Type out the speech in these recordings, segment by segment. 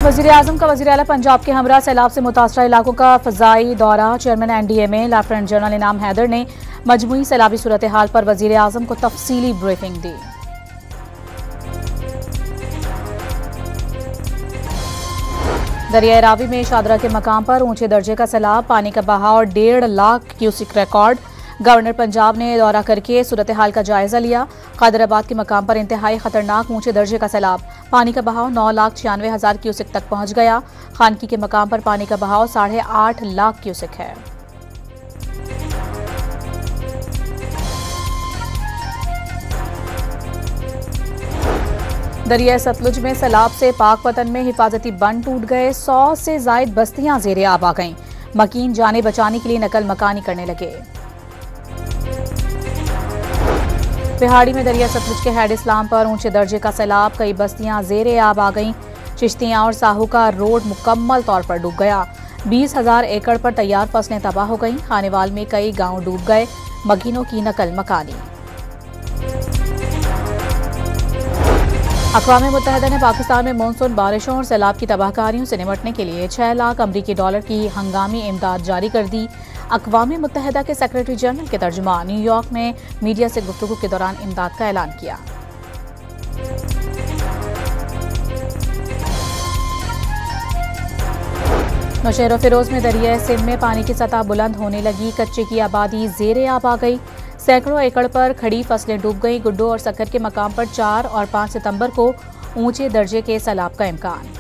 वज़ीर-ए-आज़म का वज़ीर-ए-आला पंजाब के हमरा सैलाब से मुतासरा इलाकों का फ़ज़ाई दौरा। चेयरमैन NDMA लेफ्टिनेंट जनरल इनाम हैदर ने मजमूई सैलाबी सूरत हाल पर वज़ीर-ए-आज़म को तफसीली ब्रीफिंग दी। दरिया रावी में शादरा के मकाम पर ऊंचे दर्जे का सैलाब, पानी का बहाव 1.5 lakh cusec record. Governor Punjab ने दौरा करके सूरत हाल का जायजा लिया। कादराबाद के मकाम पर इंतहाई खतरनाक ऊंचे दर्जे का सैलाब, पानी का बहाव 9,96,000 क्यूसिक तक पहुंच गया। खानकी के मकाम पर पानी का बहाव 8.5 लाख क्यूसिक है। दरिया सतलुज में सैलाब से पाकपतन में हिफाजती बंद टूट गए। 100 से जायद बस्तियां ज़ेरे आब आ गईं। मकीन जाने बचाने के लिए नकल मकानी करने लगे। बिहाड़ी में दरिया सतलुज के हेड इस्लाम पर ऊंचे दर्जे का सैलाब, कई बस्तियां ज़ेरे आब आ गईं। चिश्तियां और साहूकार रोड मुकम्मल तौर पर डूब गया। 20,000 एकड़ पर तैयार फसलें तबाह हो गईं। खानेवाल में कई गांव डूब गए। मकीनों की नकल मकानी। अक़वाम मुत्तहिदा ने पाकिस्तान में मानसून बारिशों और सैलाब की तबाहकारियों से निपटने के लिए $6 लाख अमरीकी डॉलर की हंगामी इमदाद जारी कर दी। अक़वाम मुत्तहिदा के सेक्रेटरी जनरल के तर्जुमान न्यूयॉर्क में मीडिया से गुफ्तगू के दौरान इमदाद का ऐलान किया। नौशहर फिरोज में दरिया सिंध में पानी की सतह बुलंद होने लगी। कच्चे की आबादी ज़ेरे आब आ गई। सैकड़ों एकड़ पर खड़ी फसलें डूब गई। गुड्डो और सक्कर के मकाम पर 4 और 5 सितंबर को ऊंचे दर्जे के सैलाब का इम्कान।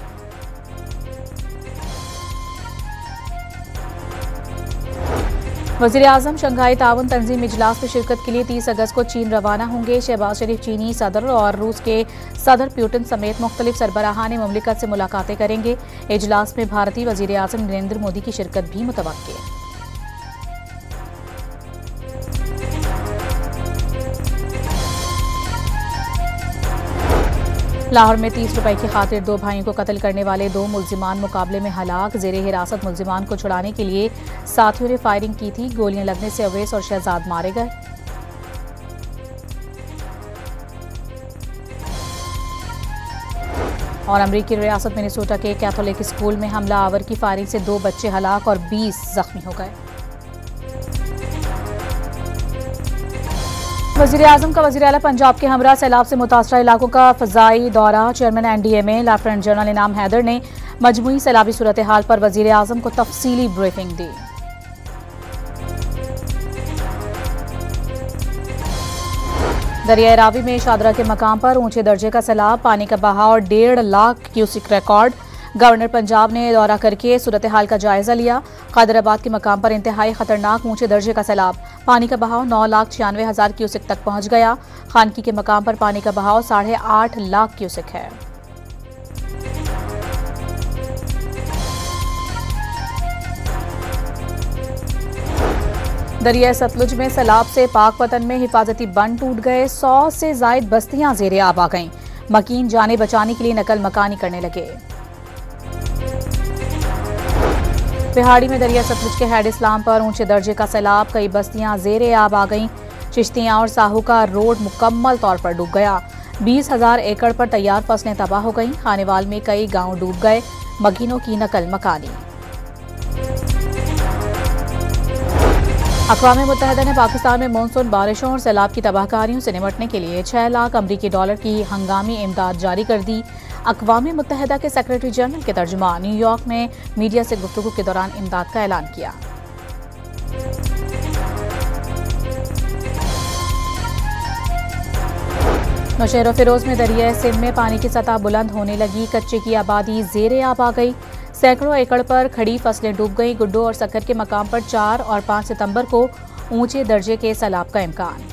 वज़ीर-ए-आज़म शंघाई ताउन तंजीम इजलास में शिरकत के लिए 30 अगस्त को चीन रवाना होंगे। शहबाज शरीफ चीनी सदर और रूस के सदर पुतिन समेत मुख्तलिफ सरबराहान मुमलिकत से मुलाकातें करेंगे। इजलास में भारतीय वज़ीर-ए-आज़म नरेंद्र मोदी की शिरकत भी मुतवक्किल है। लाहौर में 30 रुपए की खातिर 2 भाइयों को कत्ल करने वाले 2 मुल्जिमान मुकाबले में हलाक। जेरे हिरासत मुल्जिमान को छुड़ाने के लिए साथियों ने फायरिंग की थी। गोलियां लगने से अवैस और शहजाद मारे गए। और अमरीकी रियासत मिनेसोटा के कैथोलिक स्कूल में हमला आवर की फायरिंग से 2 बच्चे हलाक और 20 जख्मी हो गए। वज़ीर-ए-आज़म का वज़ीर-ए-आला पंजाब के हमरा सैलाब से मुतासरा इलाकों का फ़ज़ाई दौरा। चेयरमैन NDMA लेफ्टिनेंट जनरल इनाम हैदर ने मजमूई सैलाबी सूरत हाल पर वज़ीर-ए-आज़म को तफसीली ब्रीफिंग दी। दरिया रावी में शादरा के मकाम पर ऊंचे दर्जे का सैलाब, पानी का बहाव 1.5 lakh cusec record. Governor Punjab ने दौरा करके सूरत हाल का जायजा लिया। कादराबाद के मकाम पर इंतहाई खतरनाक ऊंचे दर्जे का सैलाब, पानी का बहाव 9,96,000 क्यूसिक तक पहुंच गया। खानकी के मकाम पर पानी का बहाव 8.5 लाख क्यूसिक है। दरिया सतलुज में सैलाब से पाकपतन में हिफाजती बंद टूट गए। 100 से जायद बस्तियां ज़ेरे आब आ गईं। मकीन जाने बचाने के लिए नकल मकानी करने लगे। बिहाड़ी में दरिया सतलुज के हेड इस्लाम पर ऊंचे दर्जे का सैलाब, कई बस्तियां ज़ेरे आब आ गईं। चिश्तियां और साहूकार रोड मुकम्मल तौर पर डूब गया। 20,000 एकड़ पर तैयार फसलें तबाह हो गईं। खानेवाल में कई गांव डूब गए। मकीनों की नकल मकानी। अक़वाम मुत्तहिदा ने पाकिस्तान में मानसून बारिशों और सैलाब की तबाहकारियों से निपटने के लिए $6 लाख अमरीकी डॉलर की हंगामी इमदाद जारी कर दी। अक़वाम मुत्तहिदा के सेक्रेटरी जनरल के तर्जुमान न्यूयॉर्क में मीडिया से गुफ्तगू के दौरान इमदाद का ऐलान किया। नौशहर फिरोज में दरिया सिंध में पानी की सतह बुलंद होने लगी। कच्चे की आबादी ज़ेरे आब आ गई। सैकड़ों एकड़ पर खड़ी फसलें डूब गई। गुड्डो और सक्कर के मकाम पर 4 और 5 सितंबर को ऊंचे दर्जे के सैलाब का इम्कान।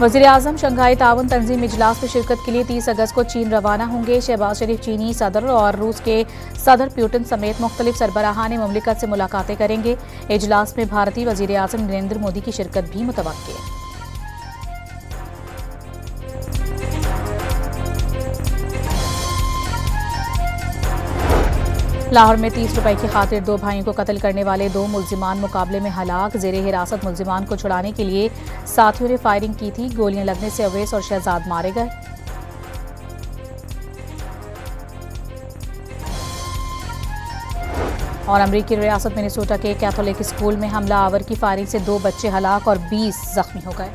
वज़ीर-ए-आज़म शंघाई ताउन तंजीम इजलास में शिरकत के लिए 30 अगस्त को चीन रवाना होंगे। शहबाज शरीफ चीनी सदर और रूस के सदर पुतिन समेत मुख्तलिफ सरबराहान मुमलिकत से मुलाकातें करेंगे। इजलास में भारतीय वज़ीर-ए-आज़म नरेंद्र मोदी की शिरकत भी मुतवक्किल है। लाहौर में 30 रुपए की खातिर 2 भाइयों को कत्ल करने वाले 2 मुल्जिमान मुकाबले में हलाक। जेरे हिरासत मुल्जिमान को छुड़ाने के लिए साथियों ने फायरिंग की थी। गोलियां लगने से अवैस और शहजाद मारे गए। और अमरीकी रियासत मिनेसोटा के कैथोलिक स्कूल में हमला आवर की फायरिंग से 2 बच्चे हलाक और 20 जख्मी हो गए।